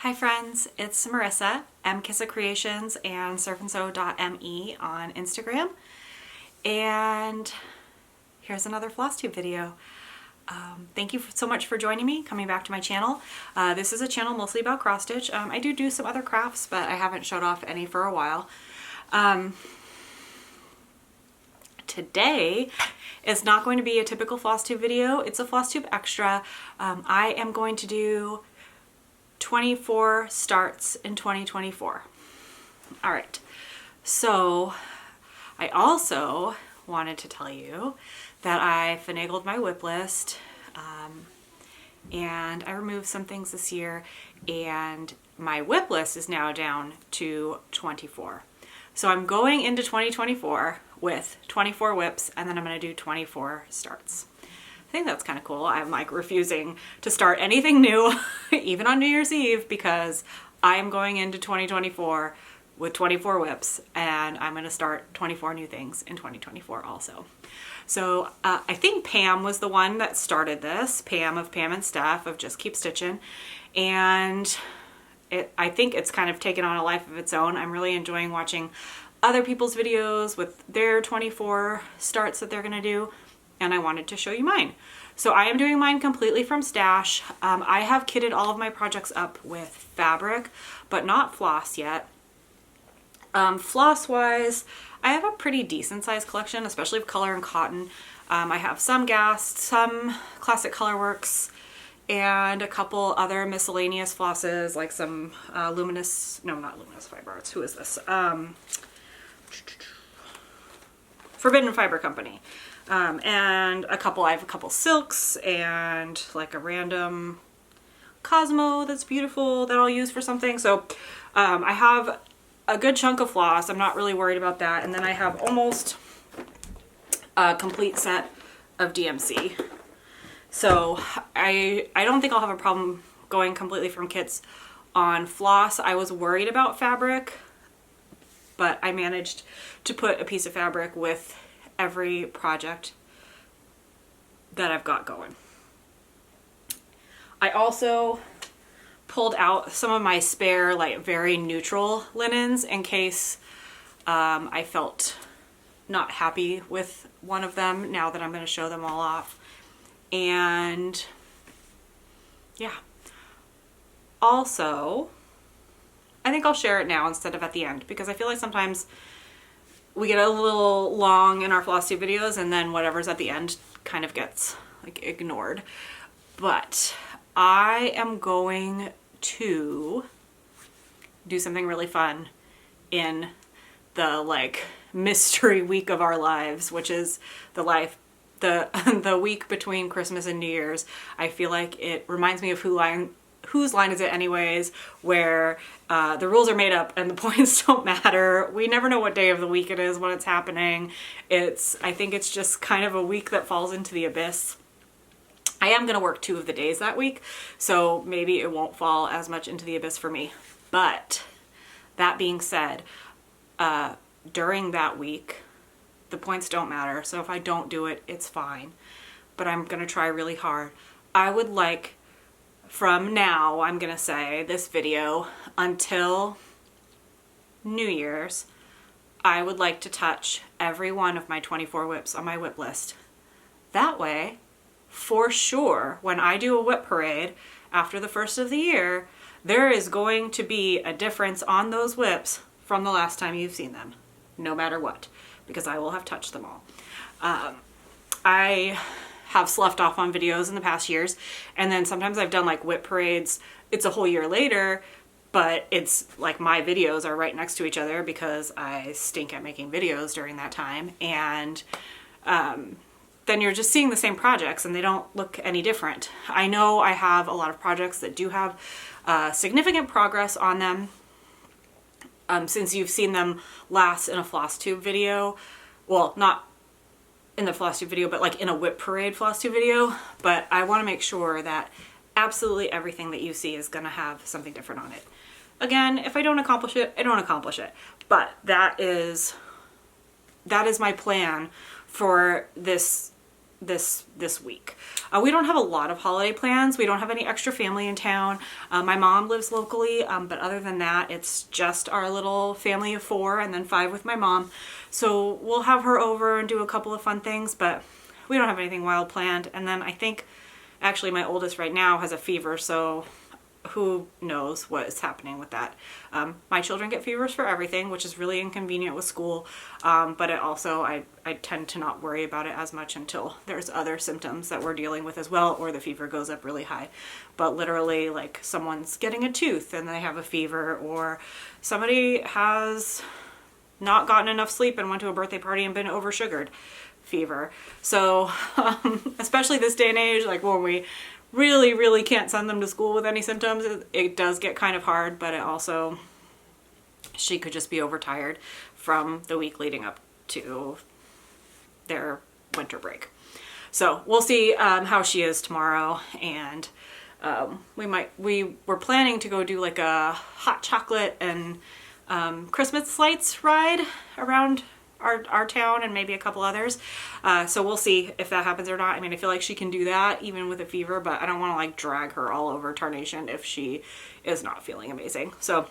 Hi friends, it's Marissa, MKissaCreations and surfandsew.me on Instagram. And here's another Flosstube video. Thank you so much for joining me, coming back to my channel. This is a channel mostly about cross stitch. I do some other crafts, but I haven't showed off any for a while. Today is not going to be a typical Flosstube video. It's a Flosstube extra. I am going to do 24 starts in 2024. All right, so I also wanted to tell you that I finagled my whip list and I removed some things this year, and my whip list is now down to 24. So I'm going into 2024 with 24 whips, and then I'm going to do 24 starts. I think that's kind of cool. I'm like refusing to start anything new, even on New Year's Eve, because I am going into 2024 with 24 whips, and I'm going to start 24 new things in 2024 also. So I think Pam was the one that started this, Pam of Pam and Steph of Just Keep Stitching, and I think it's kind of taken on a life of its own. I'm really enjoying watching other people's videos with their 24 starts that they're going to do, and I wanted to show you mine. So I am doing mine completely from stash. I have kitted all of my projects up with fabric, but not floss yet. Floss wise, I have a pretty decent sized collection, especially of color and cotton. I have some Gast, some Classic Colorworks, and a couple other miscellaneous flosses, like some luminous, no, not luminous fiber arts. Who is this? Forbidden Fiber Company. And I have a couple silks and like a random Cosmo that's beautiful that I'll use for something. So I have a good chunk of floss. I'm not really worried about that. And then I have almost a complete set of DMC. So I don't think I'll have a problem going completely from kits on floss. I was worried about fabric, but I managed to put a piece of fabric with every project that I've got going. I also pulled out some of my spare, like very neutral linens in case I felt not happy with one of them now that I'm going to show them all off. And yeah, also I think I'll share it now instead of at the end, because I feel like sometimes we get a little long in our Flosstube videos and then whatever's at the end kind of gets like ignored. But I am going to do something really fun in the like mystery week of our lives, which is the week between Christmas and New Year's. I feel like it reminds me of Whose Line Is It Anyways, where the rules are made up and the points don't matter. We never know what day of the week it is when it's happening. I think it's just kind of a week that falls into the abyss. I am going to work 2 of the days that week, so maybe it won't fall as much into the abyss for me. But that being said, during that week, the points don't matter. So if I don't do it, it's fine. But I'm going to try really hard. I would like, from now, I'm gonna say, this video until New Year's, I would like to touch every one of my 24 whips on my whip list. That way, for sure, when I do a whip parade after the first of the year, there is going to be a difference on those whips from the last time you've seen them, no matter what, because I will have touched them all. I have sloughed off on videos in the past years, and then sometimes I've done like whip parades. It's a whole year later, but it's like my videos are right next to each other because I stink at making videos during that time, and then you're just seeing the same projects and they don't look any different. I know I have a lot of projects that do have significant progress on them since you've seen them last in a Flosstube video. Well, not in the Flosstube video, but like in a whip parade Flosstube video. But I want to make sure that absolutely everything that you see is going to have something different on it. Again, if I don't accomplish it, I don't accomplish it. But that is my plan for this this week. We don't have a lot of holiday plans. We don't have any extra family in town. My mom lives locally, but other than that, it's just our little family of 4 and then 5 with my mom. So we'll have her over and do a couple of fun things, but we don't have anything wild planned. And then I think actually my oldest right now has a fever, so who knows what is happening with that. My children get fevers for everything, which is really inconvenient with school, but it also, I tend to not worry about it as much until there's other symptoms that we're dealing with as well, or the fever goes up really high. But literally, like, someone's getting a tooth and they have a fever, or somebody has not gotten enough sleep and went to a birthday party and been oversugared, fever. So especially this day and age, like when we really can't send them to school with any symptoms, it does get kind of hard. But it also, she could just be overtired from the week leading up to their winter break. So we'll see how she is tomorrow, and we were planning to go do like a hot chocolate and Christmas lights ride around our town and maybe a couple others. So we'll see if that happens or not. I mean, I feel like she can do that even with a fever, but I don't want to like drag her all over Tarnation if she is not feeling amazing. So,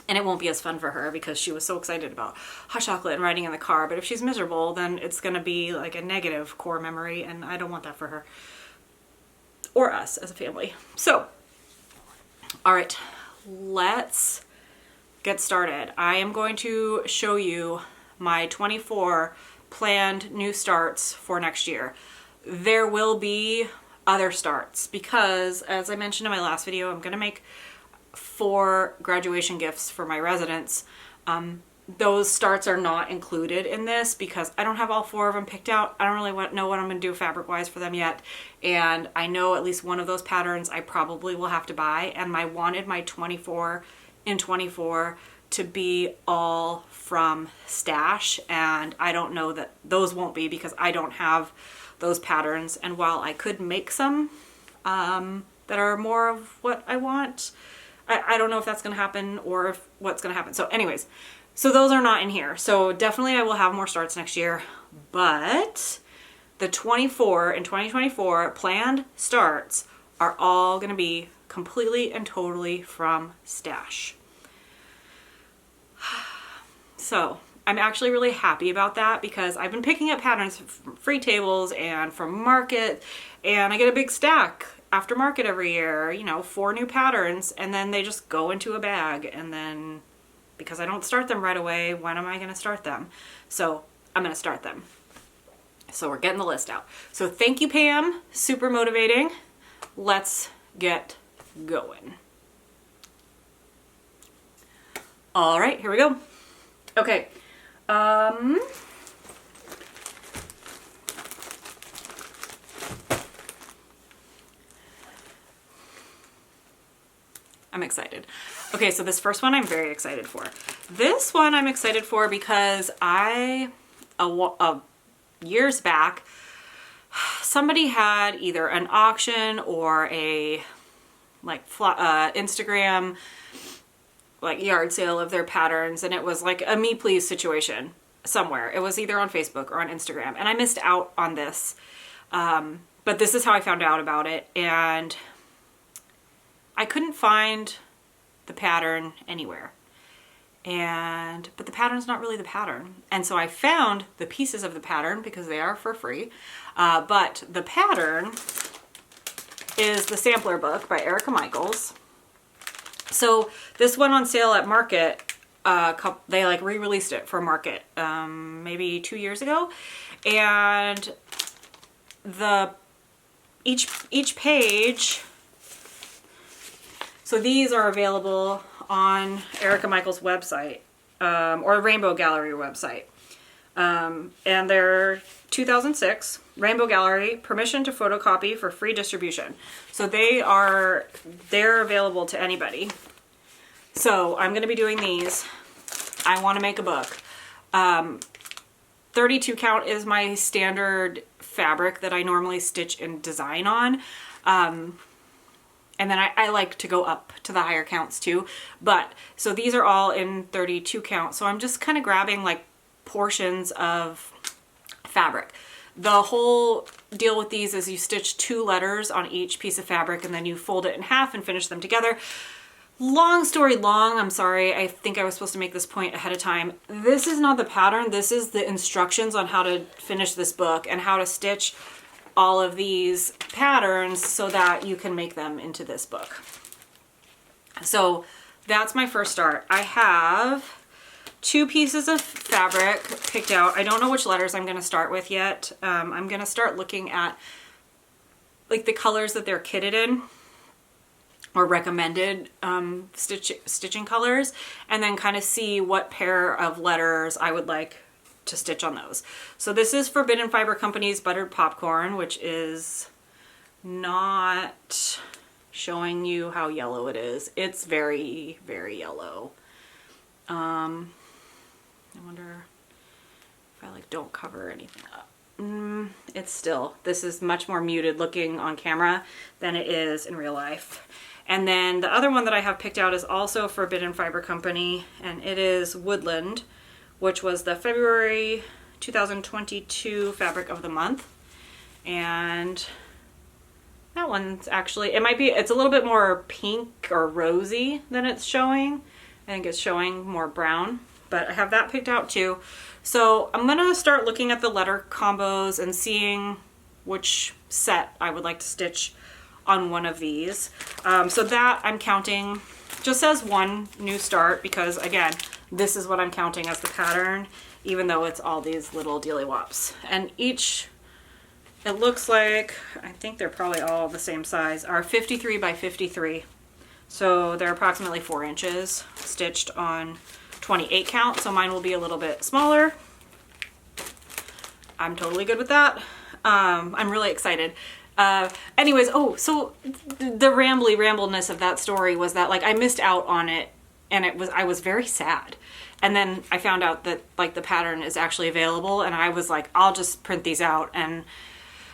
and it won't be as fun for her because she was so excited about hot chocolate and riding in the car. But if she's miserable, then it's going to be like a negative core memory, and I don't want that for her or us as a family. So, all right, let's get started. I am going to show you my 24 planned new starts for next year. There will be other starts because, as I mentioned in my last video, I'm going to make 4 graduation gifts for my residents. Those starts are not included in this because I don't have all 4 of them picked out. I don't really know what I'm going to do fabric wise for them yet, and I know at least one of those patterns I probably will have to buy, and I wanted my 24 in 24 to be all from stash, and I don't know that those won't be because I don't have those patterns. And while I could make some that are more of what I want, I don't know if that's going to happen or if what's going to happen. So anyways, so those are not in here. So definitely I will have more starts next year, but the 24 in 2024 planned starts are all going to be completely and totally from stash. So I'm actually really happy about that because I've been picking up patterns from Free Tables and from Market, and I get a big stack after Market every year, you know, 4 new patterns, and then they just go into a bag, and then because I don't start them right away, when am I going to start them? So I'm going to start them. So we're getting the list out. So thank you, Pam. Super motivating. Let's get going. All right, here we go. Okay. I'm excited. Okay, so this first one I'm very excited for. This one I'm excited for because years back, somebody had either an auction or a like Instagram like yard sale of their patterns, and it was like a me please situation somewhere. It was either on Facebook or on Instagram, and I missed out on this. But this is how I found out about it, and I couldn't find the pattern anywhere. But the pattern's not really the pattern. And so I found the pieces of the pattern because they are for free. But the pattern is the sampler book by Erica Michaels. So this went on sale at Market. They like re-released it for Market maybe 2 years ago, and each page. So these are available on Erica Michaels' website or Rainbow Gallery website, and they're 2006 Rainbow Gallery, permission to photocopy for free distribution. So they're available to anybody. So I'm going to be doing these. I want to make a book. 32 count is my standard fabric that I normally stitch and design on. And then I like to go up to the higher counts too. But so these are all in 32 count. So I'm just kind of grabbing like portions of fabric. The whole deal with these is you stitch 2 letters on each piece of fabric and then you fold it in half and finish them together. Long story long, I'm sorry, I think I was supposed to make this point ahead of time. This is not the pattern, this is the instructions on how to finish this book and how to stitch all of these patterns so that you can make them into this book. So that's my first start. I have 2 pieces of fabric picked out. I don't know which letters I'm going to start with yet. I'm going to start looking at like the colors that they're kitted in or recommended stitching colors, and then kind of see what pair of letters I would like to stitch on those. So this is Forbidden Fiber Company's Buttered Popcorn, which is not showing you how yellow it is. It's very, very yellow. I wonder if I like don't cover anything up. It's still, this is much more muted looking on camera than it is in real life. And then the other one that I have picked out is also Forbidden Fiber Company, and it is Woodland, which was the February 2022 fabric of the month. And that one's actually, it's a little bit more pink or rosy than it's showing. I think it's showing more brown, but I have that picked out too. So I'm gonna start looking at the letter combos and seeing which set I would like to stitch on one of these. So that I'm counting just as one new start because again, this is what I'm counting as the pattern, even though it's all these little dealy-wops. And each, it looks like, I think they're probably all the same size, are 53 by 53. So they're approximately 4 inches stitched on 28 count. So mine will be a little bit smaller. I'm totally good with that. I'm really excited. Anyways, so the rambleness of that story was that like I missed out on it, and I was very sad. And then I found out that like the pattern is actually available, and I was like, I'll just print these out and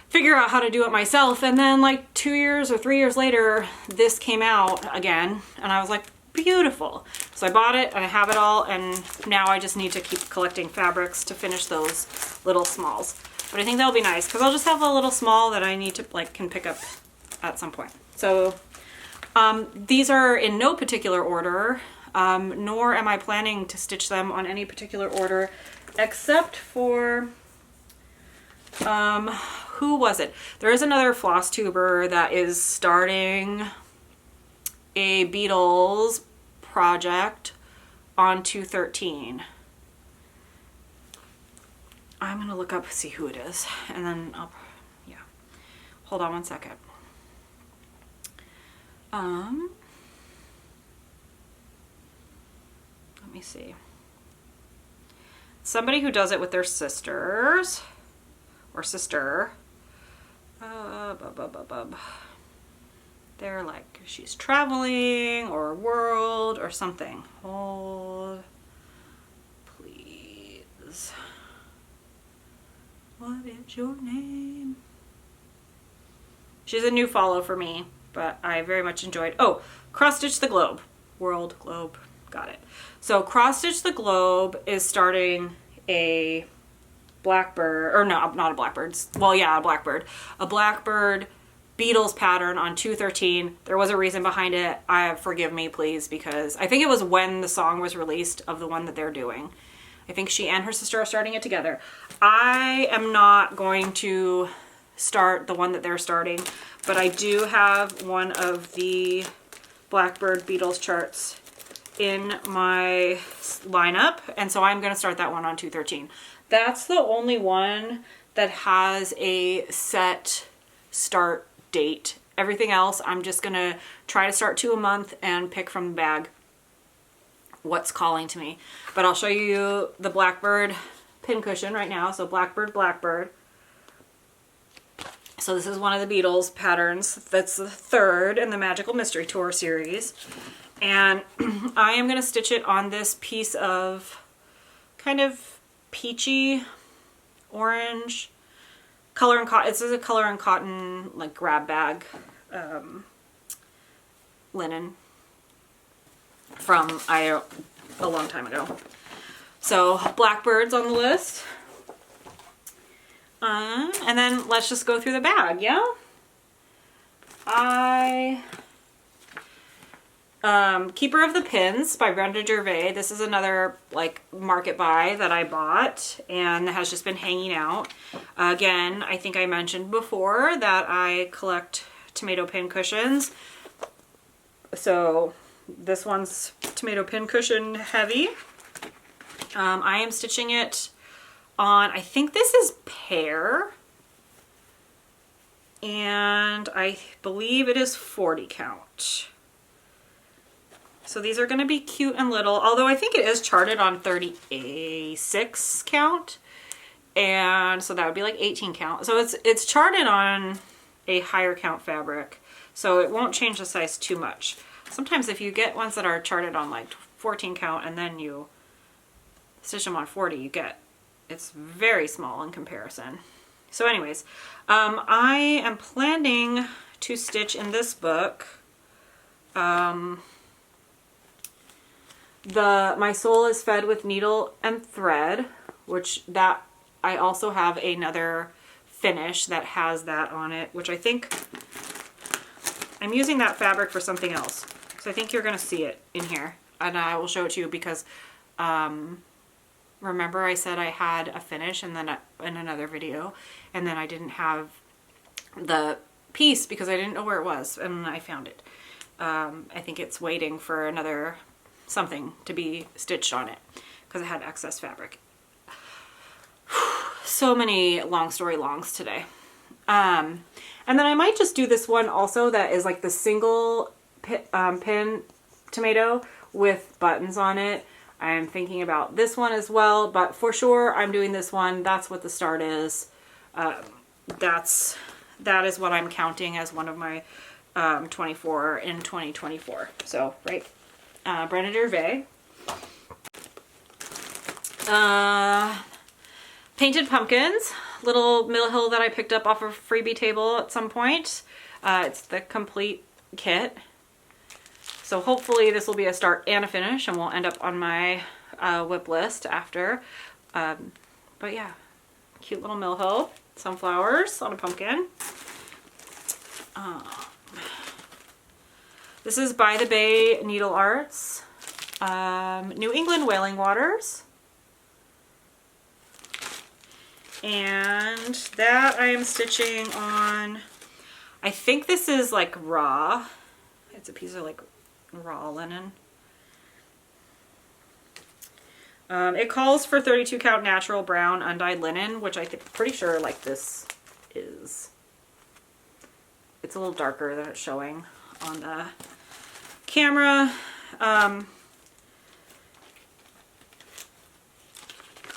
figure out how to do it myself. And then like 2 years or 3 years later, this came out again, and I was like, beautiful. So I bought it and I have it all, and now I just need to keep collecting fabrics to finish those little smalls. But I think that'll be nice because I'll just have a little small that I need to like can pick up at some point. So these are in no particular order, nor am I planning to stitch them on any particular order, except for, who was it? There is another Flosstuber that is starting a Beatles project on 213. I'm gonna look up, see who it is, and then yeah. Hold on one second. Let me see. Somebody who does it with their sisters, or sister. They're like, she's traveling, or world, or something. Hold, please. What is your name? She's a new follow for me, but I very much enjoyed. Oh, Cross Stitch the Globe. World, globe, got it. So Cross Stitch the Globe is starting a Blackbird, or no, not a Blackbird. Well, yeah, a Blackbird. A Blackbird Beatles pattern on 213. There was a reason behind it. Forgive me, please, because I think it was when the song was released of the one that they're doing. I think she and her sister are starting it together. I am not going to start the one that they're starting, but I do have one of the Blackbird Beatles charts in my lineup, and so I'm going to start that one on 213. That's the only one that has a set start date. Everything else, I'm just going to try to start 2 a month and pick from the bag what's calling to me. But I'll show you the Blackbird pincushion right now. So Blackbird, Blackbird. So this is one of the Beatles patterns. That's the 3rd in the Magical Mystery Tour series. And I am going to stitch it on this piece of kind of peachy orange color and cotton. This is a color and cotton like grab bag linen from a long time ago. So Blackbird's on the list. And then let's just go through the bag, yeah? Keeper of the Pins by Brenda Gervais. This is another like market buy that I bought and has just been hanging out. Again, I think I mentioned before that I collect tomato pin cushions. So this one's tomato pin cushion heavy. I am stitching it on, I think this is pear, and I believe it is 40 count. So these are going to be cute and little, although I think it is charted on 36 count, and so that would be like 18 count. So it's charted on a higher count fabric, so it won't change the size too much. Sometimes if you get ones that are charted on like 14 count and then you stitch them on 40, you get, it's very small in comparison. So anyways, I am planning to stitch in this book My Soul is Fed with Needle and Thread, which that I also have another finish that has that on it, which I think I'm using that fabric for something else. So I think you're going to see it in here, and I will show it to you because remember I said I had a finish and then in another video, and then I didn't have the piece because I didn't know where it was, and I found it. I think it's waiting for another something to be stitched on it because I had excess fabric. So many long story longs today. And then I might just do this one also that is like the single pin tomato with buttons on it. I'm thinking about this one as well, but for sure I'm doing this one. That's what the start is. That is what I'm counting as one of my 24 in 2024. So, right. Brenda Gervais. Painted Pumpkins, little Mill Hill that I picked up off a freebie table at some point. It's the complete kit. So hopefully this will be a start and a finish and will end up on my whip list after. But yeah, cute little Mill Hill. Sunflowers on a pumpkin. This is By the Bay Needle Arts. New England Wailing Waters. And that I am stitching on, I think this is like raw. It's a piece of like raw linen. It calls for 32 count natural brown undyed linen, which I think pretty sure like this is. It's a little darker than it's showing on the camera.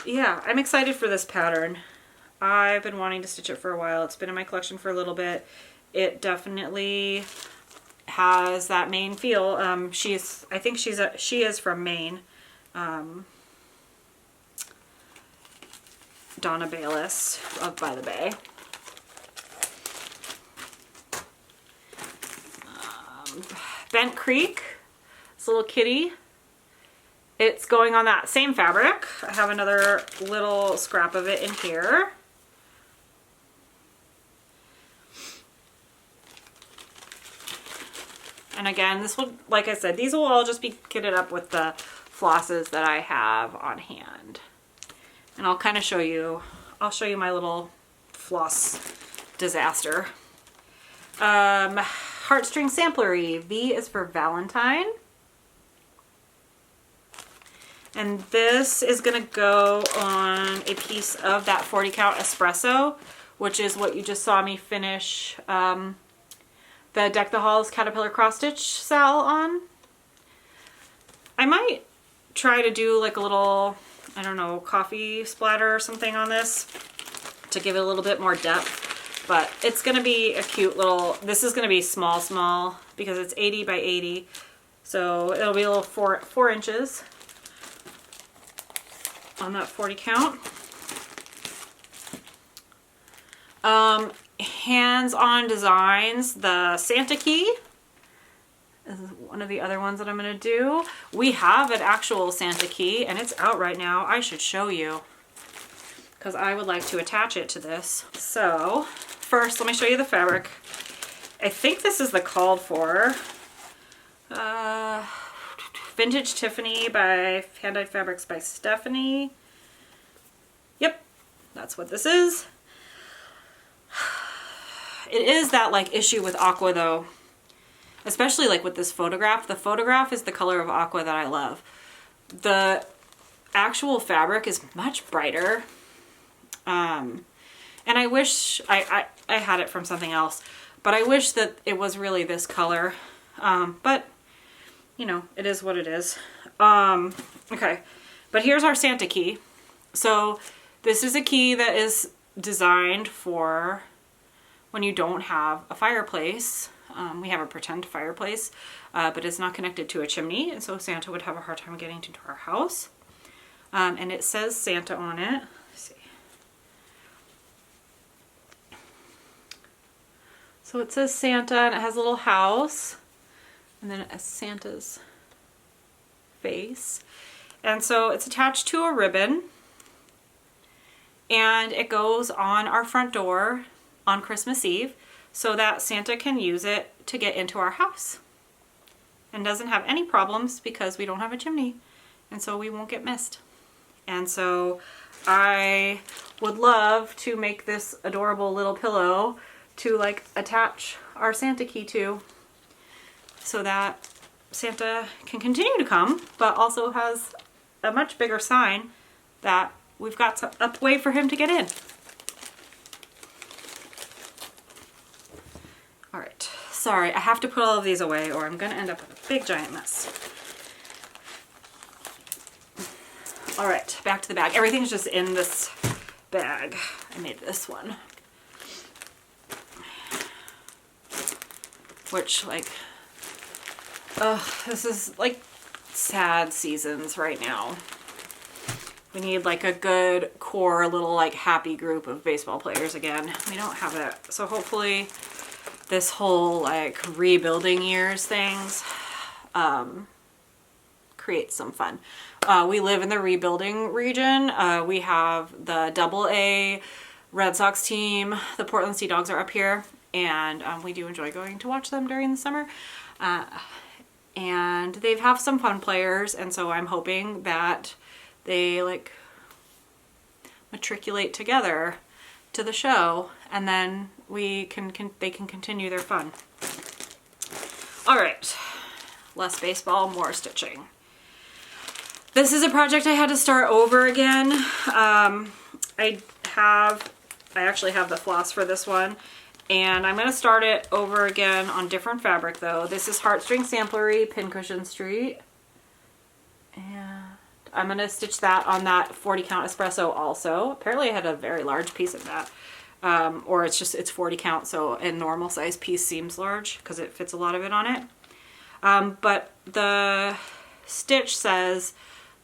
Yeah, I'm excited for this pattern. I've been wanting to stitch it for a while. It's been in my collection for a little bit. It definitely has that Maine feel. I think she is from Maine. Donna Bayless of By the Bay. Bent Creek, this little kitty. It's going on that same fabric. I have another little scrap of it in here. And again, this will, like I said, these will all just be kitted up with the flosses that I have on hand. And I'll kind of show you, I'll show you my little floss disaster. Heartstring Samplery, V is for Valentine. And this is going to go on a piece of that 40 count espresso, which is what you just saw me finish the Deck the Halls Caterpillar cross stitch sal on. I might try to do like a little, I don't know, coffee splatter or something on this to give it a little bit more depth, but it's going to be a cute little, this is going to be small because it's 80 by 80. So it'll be a little 4 inches on that 40 count. Hands-on Designs, the Santa Key. This is one of the other ones that I'm going to do. We have an actual Santa Key and it's out right now. I should show you because I would like to attach it to this. So first, let me show you the fabric. I think this is the called for. Vintage Tiffany by Hand-Dyed Fabrics by Stephanie. Yep, that's what this is. It is that like issue with aqua though, especially like with this photograph. The photograph is the color of aqua that I love. The actual fabric is much brighter. And I wish I had it from something else, but I wish that it was really this color. But you know, it is what it is. Okay, but here's our Santa key. So this is a key that is designed for when you don't have a fireplace. We have a pretend fireplace, but it's not connected to a chimney, and so Santa would have a hard time getting into our house. And it says Santa on it. Let's see. So it says Santa, and it has a little house, and then it has Santa's face. And so it's attached to a ribbon, and it goes on our front door on Christmas Eve so that Santa can use it to get into our house and doesn't have any problems because we don't have a chimney, and so we won't get missed. And so I would love to make this adorable little pillow to like attach our Santa key to, so that Santa can continue to come, but also has a much bigger sign that we've got a way for him to get in. All right, sorry, I have to put all of these away or I'm gonna end up with a big giant mess. All right, back to the bag. Everything's just in this bag. I made this one. Which, like, this is like sad seasons right now. We need like a good core little like happy group of baseball players again. We don't have it. So hopefully this whole like rebuilding years things creates some fun. We live in the rebuilding region. We have the AA Red Sox team. The Portland Sea Dogs are up here, and we do enjoy going to watch them during the summer. And they have some fun players, and so I'm hoping that they like matriculate together to the show, and then they can continue their fun. All right, less baseball, more stitching. This is a project I had to start over again. I actually have the floss for this one, and I'm going to start it over again on different fabric though. This is Heartstring Samplery, Pincushion Street, and I'm going to stitch that on that 40 count espresso also. Apparently I had a very large piece of that, or it's 40 count, so a normal size piece seems large because it fits a lot of it on it. But the stitch says,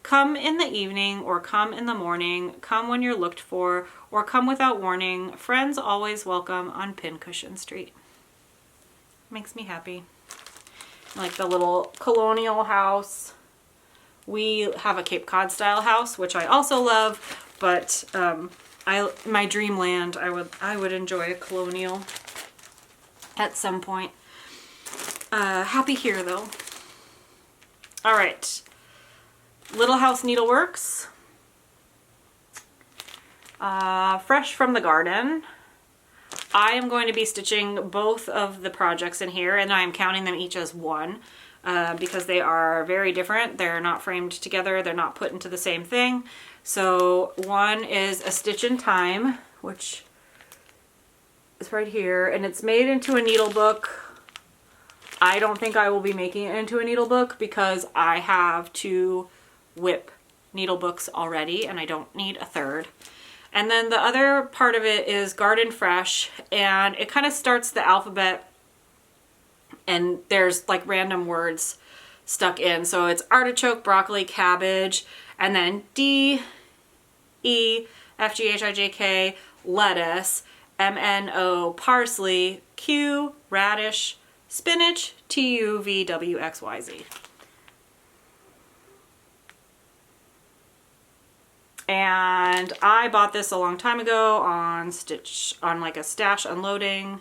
come in the evening or come in the morning, come when you're looked for, or come without warning. Friends always welcome on Pincushion Street. Makes me happy. Like the little colonial house. We have a Cape Cod style house, which I also love, but my dreamland, I would enjoy a colonial at some point. Happy here though. All right. Little House Needleworks, fresh from the garden. I am going to be stitching both of the projects in here, and I'm counting them each as one because they are very different. They're not framed together. They're not put into the same thing. So one is A Stitch in Time, which is right here, and it's made into a needle book. I don't think I will be making it into a needle book because I have to whip needle books already and I don't need a third. And then the other part of it is Garden Fresh, and it kind of starts the alphabet and there's like random words stuck in. So it's artichoke, broccoli, cabbage, and then D, E, F, G, H, I, J, K, lettuce, M, N, O, parsley, Q, radish, spinach, T, U, V, W, X, Y, Z. And I bought this a long time ago on like a stash unloading.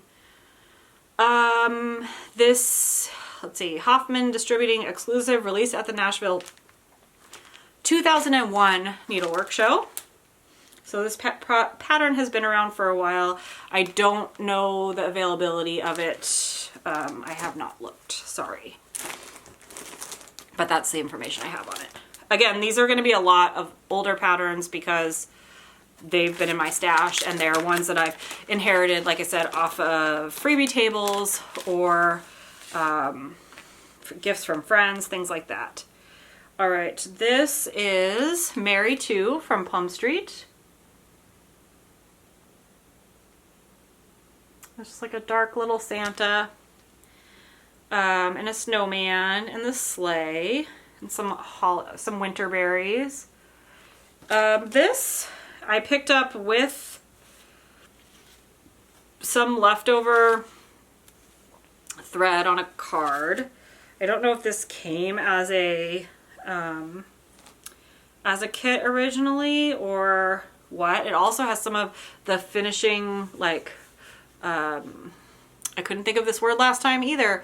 This, let's see, Hoffman Distributing exclusive release at the Nashville 2001 Needlework Show. So this pattern has been around for a while. I don't know the availability of it. I have not looked, sorry. But that's the information I have on it. Again, these are going to be a lot of older patterns because they've been in my stash and they're ones that I've inherited, like I said, off of freebie tables or gifts from friends, things like that. All right, this is Mary 2 from Plum Street. It's just like a dark little Santa and a snowman and the sleigh and some winter berries. This I picked up with some leftover thread on a card. I don't know if this came as a kit originally or what. It also has some of the finishing, like, I couldn't think of this word last time either.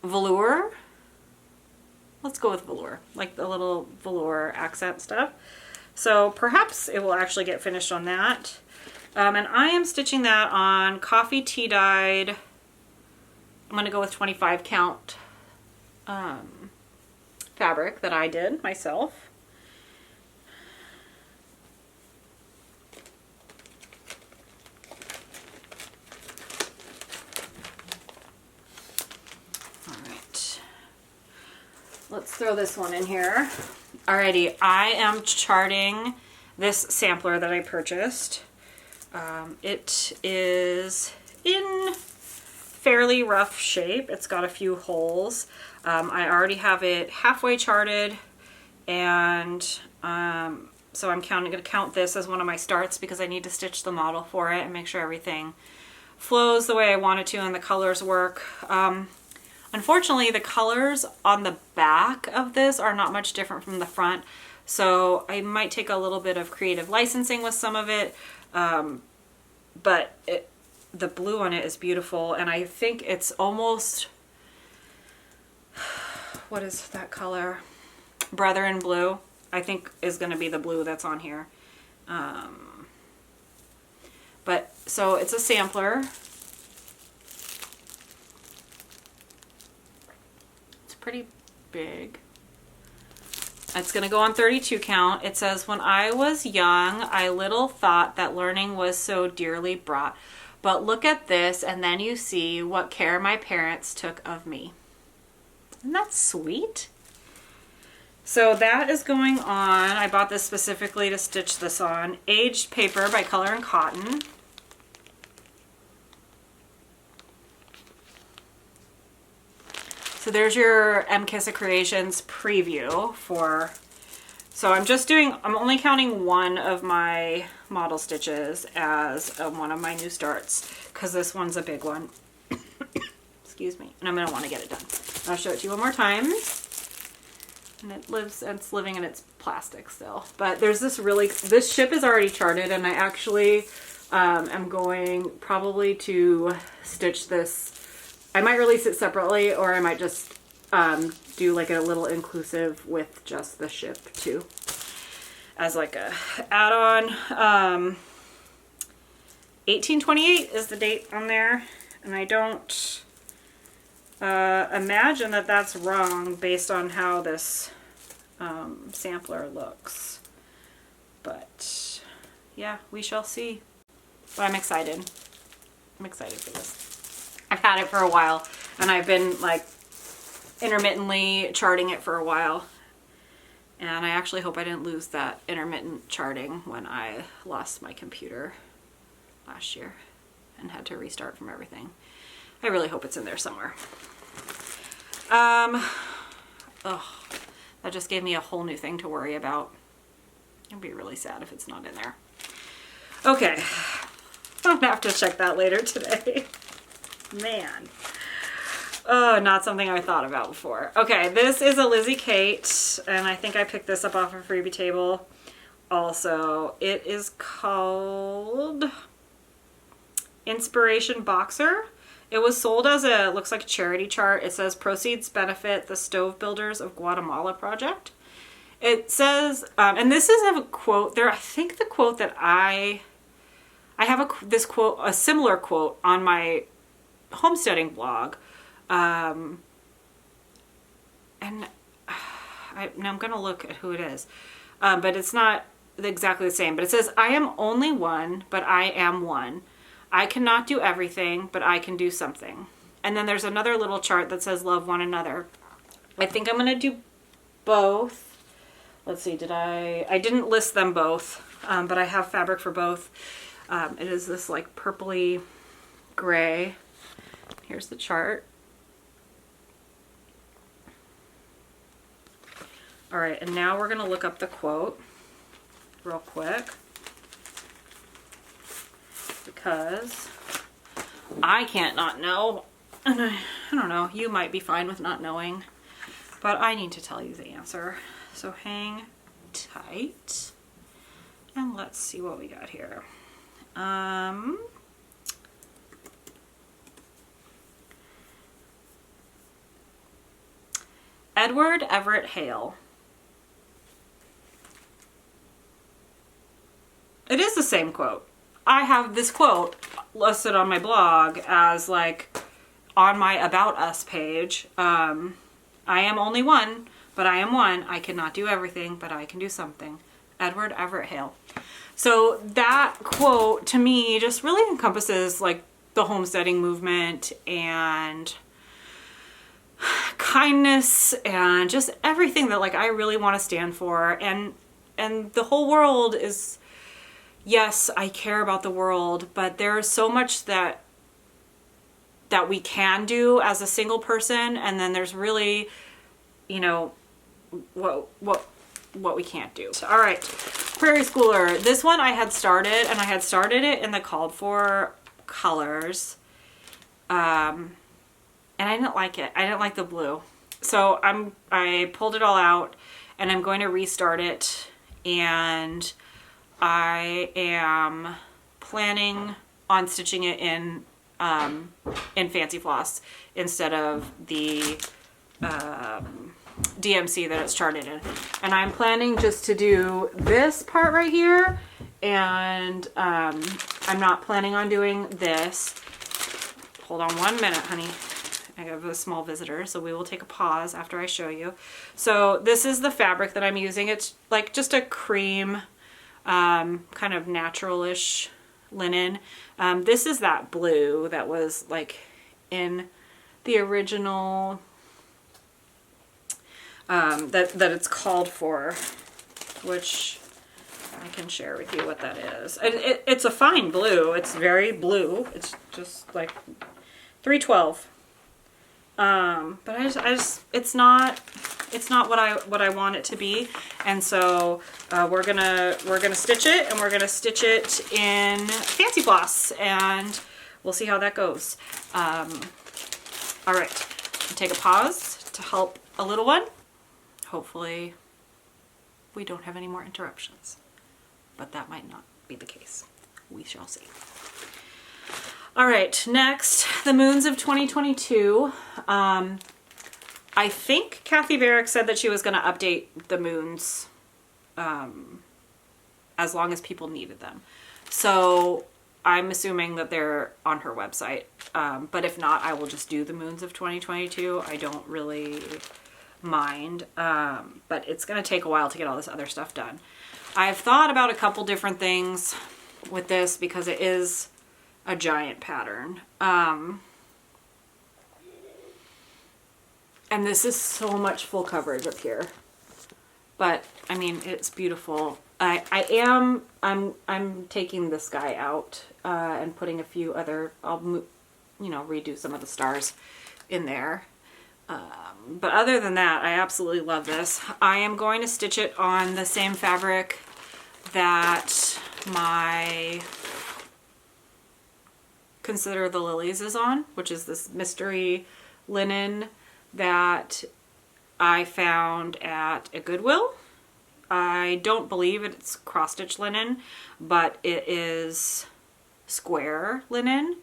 Velour? Let's go with velour, like the little velour accent stuff. So perhaps it will actually get finished on that. And I am stitching that on coffee tea dyed. I'm going to go with 25 count fabric that I did myself. Let's throw this one in here. Alrighty, I am charting this sampler that I purchased. It is in fairly rough shape. It's got a few holes. I already have it halfway charted, and so I'm going to count this as one of my starts because I need to stitch the model for it and make sure everything flows the way I want it to and the colors work. Unfortunately, the colors on the back of this are not much different from the front, so I might take a little bit of creative licensing with some of it, but the blue on it is beautiful, and I think it's almost, what is that color? Brethren blue, I think is going to be the blue that's on here. But so it's a sampler. Pretty big. It's going to go on 32 count. It says, when I was young, I little thought that learning was so dearly brought. But look at this, and then you see what care my parents took of me. Isn't that sweet? So that is going on. I bought this specifically to stitch this on. Aged paper by Color and Cotton. So there's your MKissaCreations preview for, so I'm only counting one of my model stitches as one of my new starts because this one's a big one. Excuse me. And I'm going to want to get it done. I'll show it to you one more time. And it's living in its plastic still. But there's this ship is already charted, and I actually am going probably to stitch this. I might release it separately, or I might just do like a little inclusive with just the ship too, as like a add-on. 1828 is the date on there, and I don't imagine that that's wrong based on how this sampler looks. But yeah, we shall see. But I'm excited. I'm excited for this. I've had it for a while, and I've been like intermittently charting it for a while, and I actually hope I didn't lose that intermittent charting when I lost my computer last year and had to restart from everything. I really hope it's in there somewhere. Oh, that just gave me a whole new thing to worry about. I'd be really sad if it's not in there. Okay, I'm gonna have to check that later today. Man. Oh, not something I thought about before. Okay, this is a Lizzie Kate, and I think I picked this up off a freebie table. also. It is called Inspiration Boxer. It was sold as a, looks like a charity chart. It says proceeds benefit the Stove Builders of Guatemala project. It says, and this is a quote there. I think the quote that I have this quote, a similar quote on my homesteading blog. And now I'm going to look at who it is. But it's not exactly the same. But it says, I am only one, but I am one. I cannot do everything, but I can do something. And then there's another little chart that says love one another. I think I'm going to do both. Let's see, I didn't list them both, but I have fabric for both. It is this like purpley gray. Here's the chart. All right, and now we're gonna look up the quote real quick because I can't not know. And I don't know, you might be fine with not knowing, but I need to tell you the answer. So hang tight and let's see what we got here. Edward Everett Hale. It is the same quote. I have this quote listed on my blog as like on my About Us page. I am only one, but I am one. I cannot do everything, but I can do something. Edward Everett Hale. So that quote to me just really encompasses like the homesteading movement and kindness and just everything that like I really want to stand for. And the whole world is, yes, I care about the world, but there's so much that we can do as a single person, and then there's really, you know, what we can't do. All right, Prairie Schooler. This one I had started, and I had started it in the called for colors, and I didn't like it. I didn't like the blue, so I pulled it all out, and I'm going to restart it, and I am planning on stitching it in Fancy Floss instead of the DMC that it's charted in. And I'm planning just to do this part right here, and I'm not planning on doing this. Hold on 1 minute, honey. I have a small visitor, so we will take a pause after I show you. So this is the fabric that I'm using. It's like just a cream, kind of natural-ish linen. This is that blue that was like in the original that it's called for, which I can share with you what that is. It's a fine blue. It's very blue. It's just like 312. But I just it's not what I want it to be, and so we're gonna stitch it, and we're gonna stitch it in Fancy Floss, and we'll see how that goes. All right, take a pause to help a little one. Hopefully we don't have any more interruptions, but that might not be the case. We shall see. All right, next, the moons of 2022. I think Kathy Varick said that she was going to update the moons as long as people needed them. So I'm assuming that they're on her website. But if not, I will just do the moons of 2022. I don't really mind. But it's going to take a while to get all this other stuff done. I've thought about a couple different things with this because it is a giant pattern. And this is so much full coverage up here, but I mean, it's beautiful. I'm taking this guy out, and putting a few other, redo some of the stars in there. But other than that, I absolutely love this. I am going to stitch it on the same fabric that my Consider the Lilies is on, which is this mystery linen that I found at a Goodwill. I don't believe it's cross-stitch linen, but it is square linen.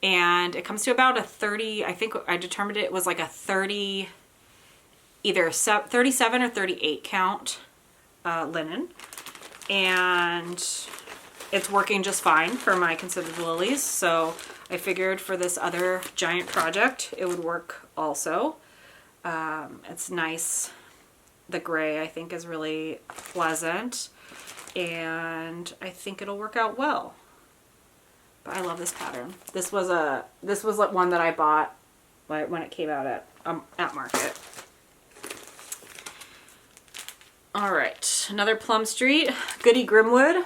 And it comes to about a 30, I think I determined it was like a 30, either 37 or 38 count linen. And it's working just fine for my considered lilies. So I figured for this other giant project, it would work also. It's nice. The gray I think is really pleasant, and I think it'll work out well. But I love this pattern. This was like one that I bought when it came out at market. All right, another Plum Street, Goody Grimwood.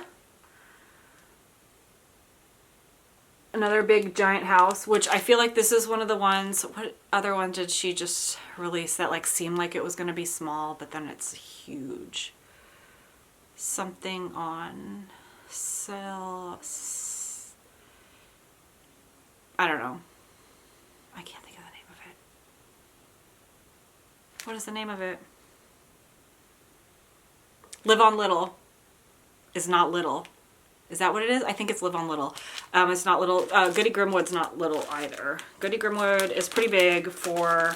Another big giant house, which I feel like this is one of the ones, what other one did she just release that like seemed like it was going to be small, but then it's huge? Something on sale. I don't know. I can't think of the name of it. What is the name of it? Live on Little is not little. Is that what it is? I think it's Live on Little. It's not little. Goody Grimwood's not little either. Goody Grimwood is pretty big for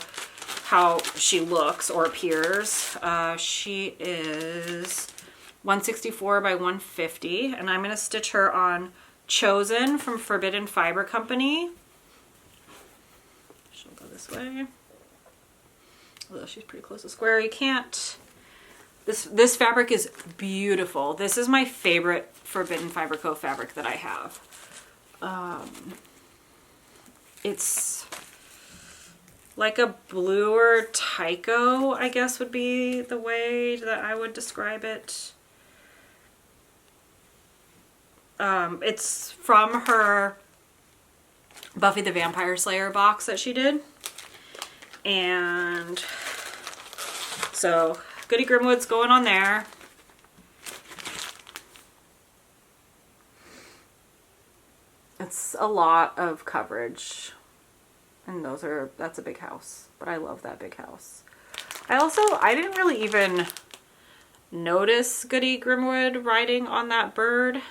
how she looks or appears. She is 164 by 150, and I'm going to stitch her on Chosen from Forbidden Fiber Company. She'll go this way. Although she's pretty close to square, you can't. This fabric is beautiful. This is my favorite Forbidden Fiber Co. fabric that I have. It's like a bluer Tycho, I guess would be the way that I would describe it. It's from her Buffy the Vampire Slayer box that she did. And so Goody Grimwood's going on there. It's a lot of coverage. And that's a big house. But I love that big house. I didn't really even notice Goody Grimwood riding on that bird.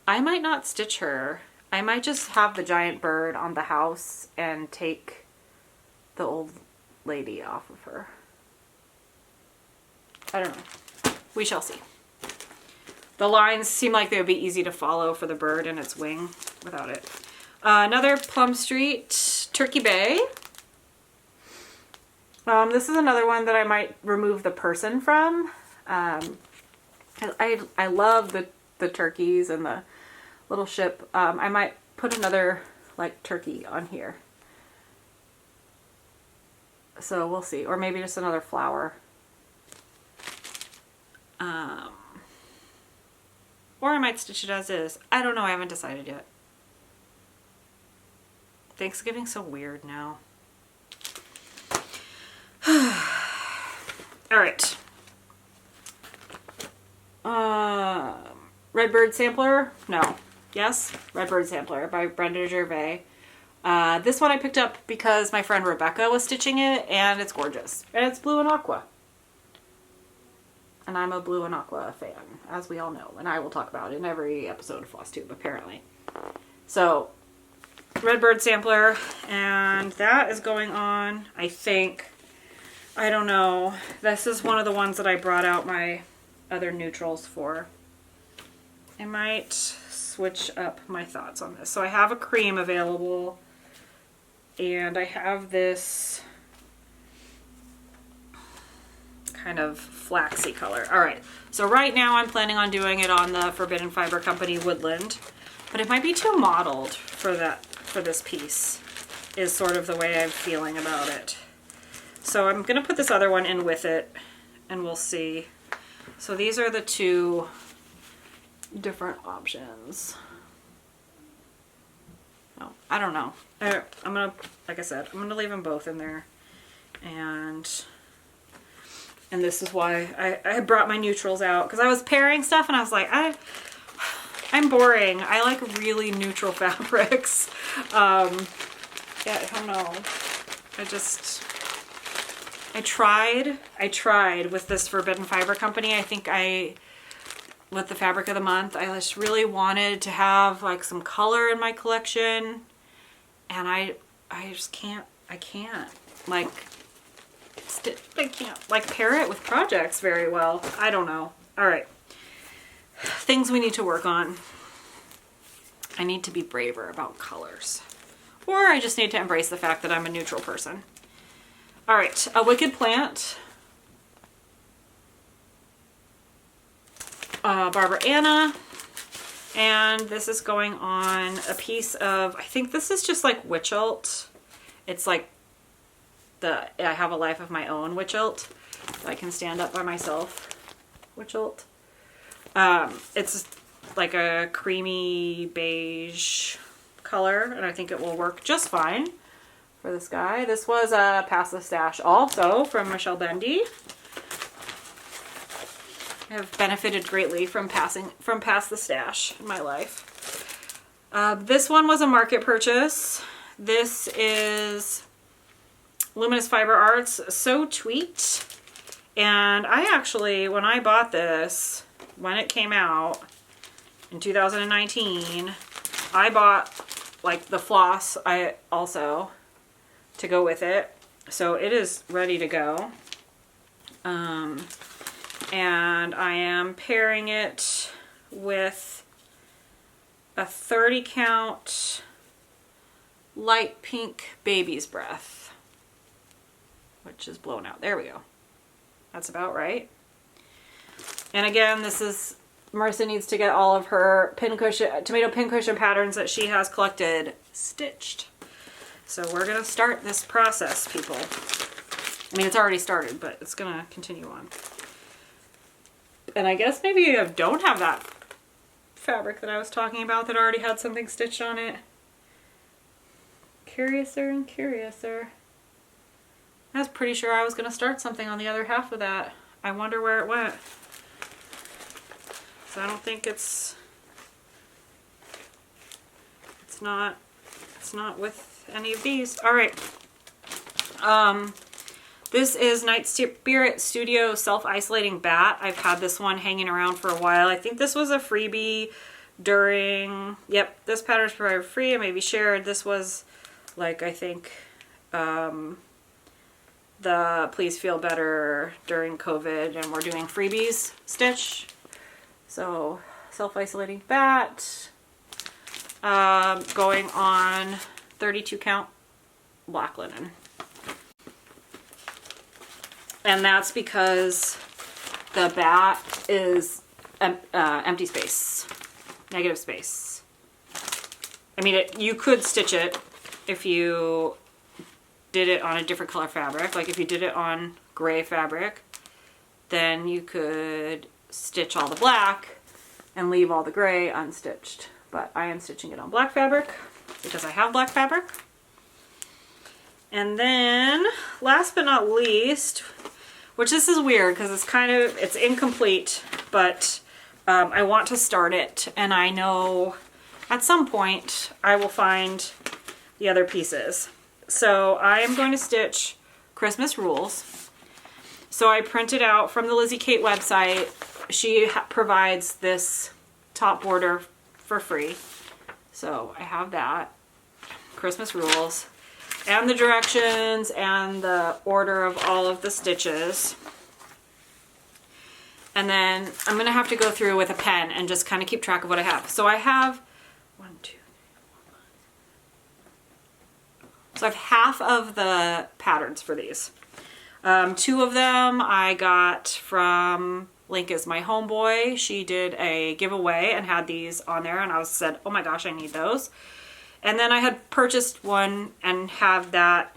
I might not stitch her. I might just have the giant bird on the house and take the old lady off of her. I don't know. We shall see. The lines seem like they would be easy to follow for the bird and its wing without it. Another Plum Street, Turkey Bay. This is another one that I might remove the person from. I love the turkeys and the little ship. I might put another like turkey on here. So we'll see. Or maybe just another flower. Or I might stitch it as is. I don't know. I haven't decided yet. Thanksgiving's so weird now. All right. Redbird Sampler? No. Yes? Redbird Sampler by Brenda Gervais. This one I picked up because my friend Rebecca was stitching it, and it's gorgeous. And it's blue and aqua. And I'm a blue and aqua fan, as we all know. And I will talk about it in every episode of Flosstube, apparently. So, Redbird Sampler. And that is going on, I think. I don't know. This is one of the ones that I brought out my other neutrals for. I might switch up my thoughts on this. So I have a cream available. And I have this kind of flaxy color. All right, so right now I'm planning on doing it on the Forbidden Fiber Company Woodland, but it might be too mottled for this piece, is sort of the way I'm feeling about it. So I'm gonna put this other one in with it, and we'll see. So these are the two different options. Oh, I don't know. I'm gonna, like I said, I'm gonna leave them both in there, and this is why I brought my neutrals out, because I was pairing stuff and I was like, I'm boring. I like really neutral fabrics. Yeah, I don't know. I tried with this Forbidden Fiber company. I think with the fabric of the month, I just really wanted to have like some color in my collection, and I just can't, I can't like pair it with projects very well. I don't know. All right. Things we need to work on. I need to be braver about colors. Or I just need to embrace the fact that I'm a neutral person. All right, a Wicked Plant. Barbara Anna. And this is going on a piece of, I think this is just like Witchelt. It's like I Have a Life of My Own Witchelt. So I can stand up by myself. Witchelt. It's like a creamy beige color, and I think it will work just fine for this guy. This was a Pass the Stash also from Michelle Bendy. I have benefited greatly from Pass the Stash in my life. This one was a market purchase. This is Luminous Fiber Arts So Tweaked. And I actually, when I bought this, when it came out in 2019, I bought like the floss also to go with it. So it is ready to go. And I am pairing it with a 30 count light pink Baby's Breath, which is blown out. There we go. That's about right. And again, this is, Marissa needs to get all of her tomato pincushion patterns that she has collected stitched. So we're gonna start this process, people. I mean, it's already started, but it's gonna continue on. And I guess maybe you don't have that fabric that I was talking about that already had something stitched on it. Curiouser and curiouser. I was pretty sure I was gonna start something on the other half of that. I wonder where it went. So I don't think it's not with any of these. All right. This is Night Spirit Studio Self-Isolating Bat. I've had this one hanging around for a while. I think this was a freebie during, yep, this pattern is provided free and maybe shared. This was like, I think, the Please Feel Better during COVID, and we're doing freebies stitch. So Self-Isolating Bat, going on 32 count black linen. And that's because the bat is empty space, negative space. I mean, you could stitch it if you did it on a different color fabric. Like if you did it on gray fabric, then you could stitch all the black and leave all the gray unstitched. But I am stitching it on black fabric because I have black fabric. And then last but not least, which this is weird because it's incomplete, but I want to start it, and I know at some point I will find the other pieces. So I am going to stitch Christmas Rules. So I printed out from the Lizzie Kate website. She provides this top border for free. So I have that, Christmas Rules, and the directions and the order of all of the stitches. And then I'm going to have to go through with a pen and just kind of keep track of what I have. So I have So I have half of the patterns for these. Two of them I got from Link is my homeboy. She did a giveaway and had these on there, and I said, oh my gosh, I need those. And then I had purchased one and have that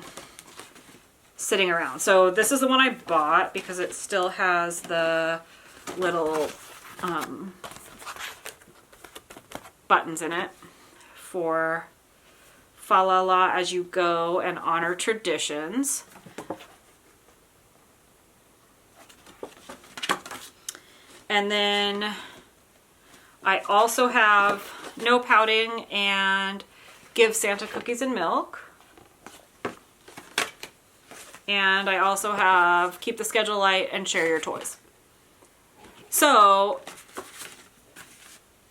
sitting around. So this is the one I bought because it still has the little buttons in it for fa la la as you go and honor traditions. And then I also have No Pouting and Give Santa Cookies and Milk. And I also have Keep the Schedule Light and Share Your Toys. So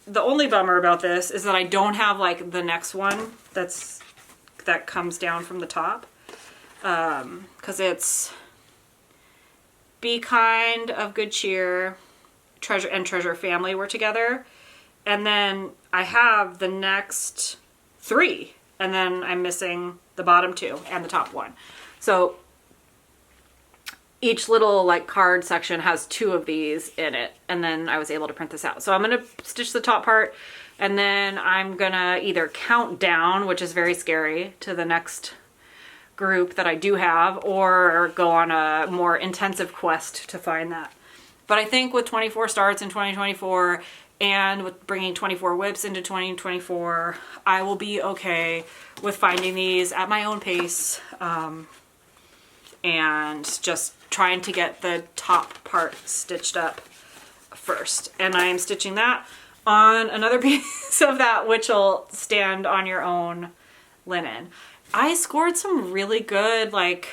the only bummer about this is that I don't have like the next one that comes down from the top. Because it's Be Kind, Of Good Cheer, Treasure, and Treasure Family were together. And then I have the next 3. And then I'm missing the bottom 2 and the top 1. So each little like card section has 2 of these in it. And then I was able to print this out. So I'm going to stitch the top part. And then I'm going to either count down, which is very scary, to the next group that I do have, or go on a more intensive quest to find that. But I think with 24 starts in 2024 and with bringing 24 whips into 2024, I will be okay with finding these at my own pace, and just trying to get the top part stitched up first. And I am stitching that on another piece of that, which will stand on your own linen. I scored some really good, like,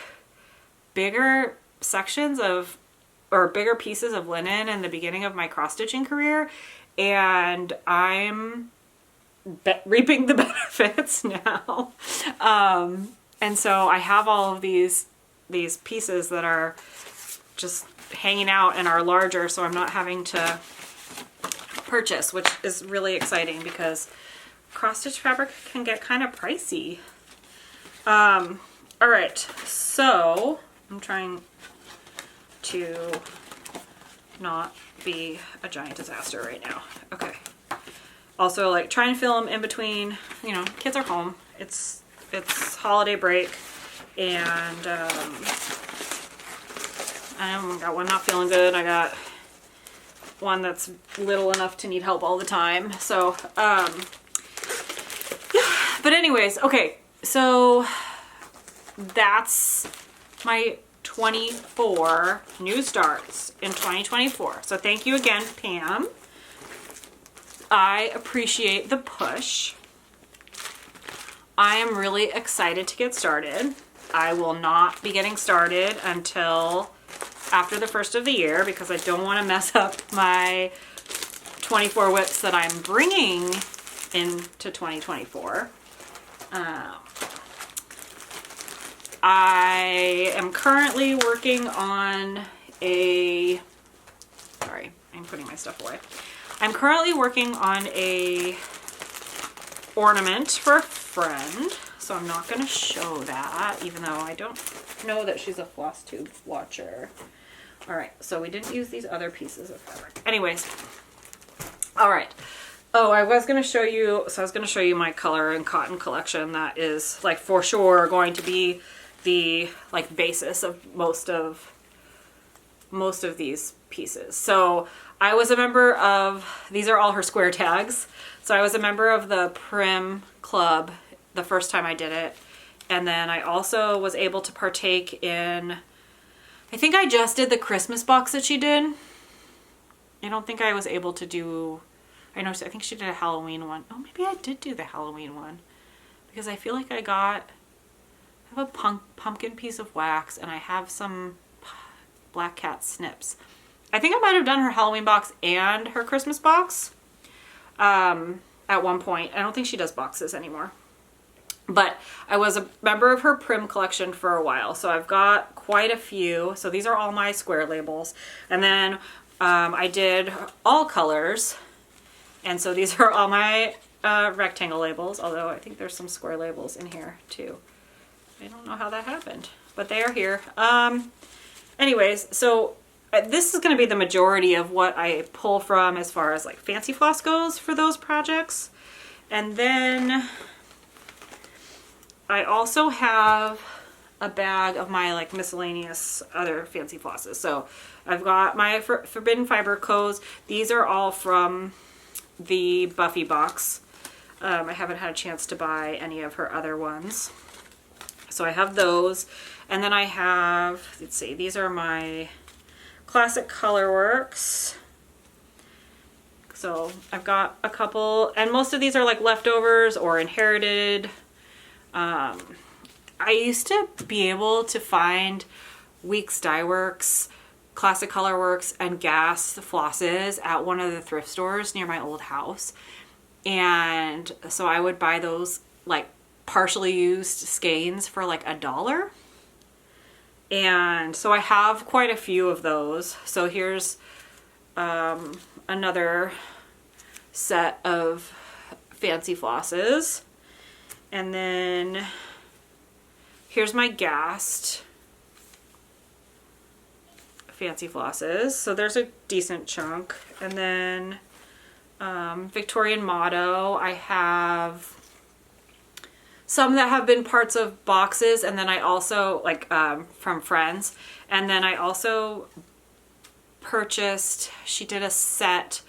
bigger sections of, or bigger pieces of linen in the beginning of my cross-stitching career, and I'm reaping the benefits now. And so I have all of these pieces that are just hanging out and are larger, so I'm not having to purchase, which is really exciting because cross-stitch fabric can get kind of pricey. All right, so I'm trying to not be a giant disaster right now. Okay. Also, like, try and film in between, you know, kids are home. It's holiday break, and I got one not feeling good. I got one that's little enough to need help all the time. So, but anyways, okay. So that's my 24 new starts in 2024. So thank you again, Pam. I appreciate the push. I am really excited to get started. I will not be getting started until after the first of the year because I don't want to mess up my 24 whips that I'm bringing into 2024. I am currently working on a, sorry, I'm putting my stuff away. I'm currently working on a ornament for a friend, so I'm not going to show that, even though I don't know that she's a Flosstube watcher. All right, so we didn't use these other pieces of fabric. Anyways, all right. Oh, I was going to show you, so I was going to show you my color and cotton collection that is like for sure going to be the like basis of most of these pieces. So I was a member of, these are all her square tags. So I was a member of the Prim Club the first time I did it. And then I also was able to partake in, I think I just did the Christmas box that she did. I don't think I was able to do, I think she did a Halloween one. Oh, maybe I did do the Halloween one because I feel like I have a pumpkin piece of wax and I have some Black Cat snips. I think I might have done her Halloween box and her Christmas box at one point. I don't think she does boxes anymore. But I was a member of her Prim collection for a while, so I've got quite a few. So these are all my square labels. And then I did all colors, and so these are all my rectangle labels, although I think there's some square labels in here too. I don't know how that happened, but they are here. Anyways, so this is going to be the majority of what I pull from as far as like fancy floss goes for those projects. And then I also have a bag of my like miscellaneous other fancy flosses. So I've got my Forbidden Fiber Co's. These are all from the Buffy box. I haven't had a chance to buy any of her other ones. So I have those. And then I have, let's see, these are my Classic Colorworks. So I've got a couple, and most of these are like leftovers or inherited. I used to be able to find Weeks Dye Works, Classic Color Works, and Gas flosses at one of the thrift stores near my old house. And so I would buy those like partially used skeins for like $1. And so I have quite a few of those. So here's another set of fancy flosses. And then here's my Gast fancy flosses. So there's a decent chunk. And then Victorian Motto. I have some that have been parts of boxes, and then I also, like, from friends. And then I also purchased, she did a set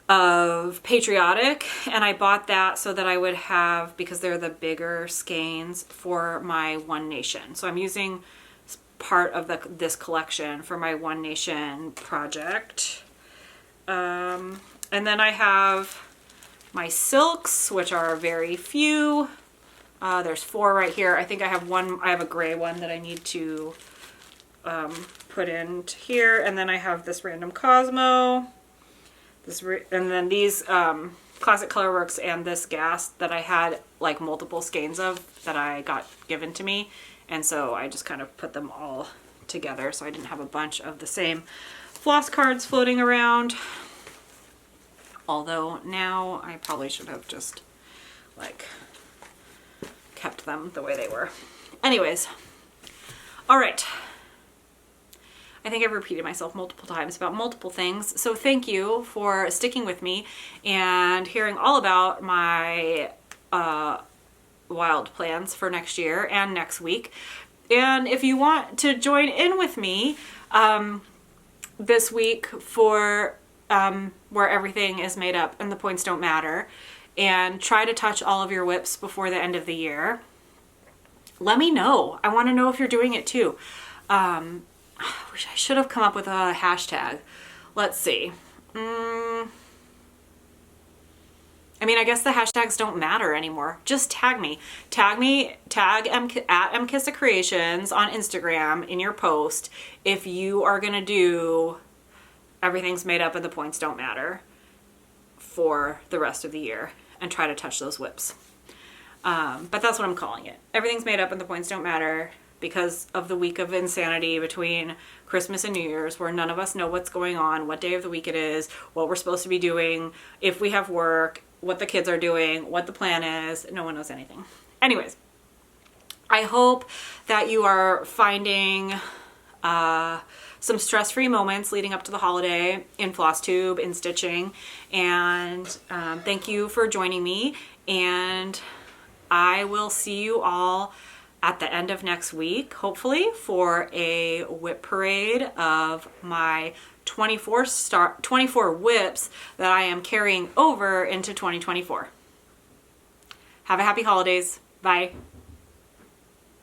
of Patriotic, and I bought that so that I would have, because they're the bigger skeins, for my One Nation. So I'm using part of this collection for my One Nation project. And then I have my silks, which are very few. There's 4 right here. I think I have one, I have a gray one that I need to put in here. And then I have this random Cosmo. And then these Classic Color Works and this Gas that I had like multiple skeins of that I got given to me. And so I just kind of put them all together so I didn't have a bunch of the same floss cards floating around. Although now I probably should have just like kept them the way they were. Anyways, all right. I think I've repeated myself multiple times about multiple things. So thank you for sticking with me and hearing all about my wild plans for next year and next week. And if you want to join in with me this week for where everything is made up and the points don't matter, and try to touch all of your whips before the end of the year, let me know. I want to know if you're doing it too. I wish I should have come up with a hashtag. Let's see. I mean, I guess the hashtags don't matter anymore. Just tag me. Tag at MKissaCreations on Instagram in your post if you are going to do everything's made up and the points don't matter for the rest of the year and try to touch those whips. But that's what I'm calling it. Everything's made up and the points don't matter because of the week of insanity between Christmas and New Year's, where none of us know what's going on, what day of the week it is, what we're supposed to be doing, if we have work, what the kids are doing, what the plan is. No one knows anything. Anyways, I hope that you are finding some stress-free moments leading up to the holiday in Flosstube, in stitching, and thank you for joining me, and I will see you all at the end of next week, hopefully, for a whip parade of my 24 whips that I am carrying over into 2024. Have a happy holidays. Bye.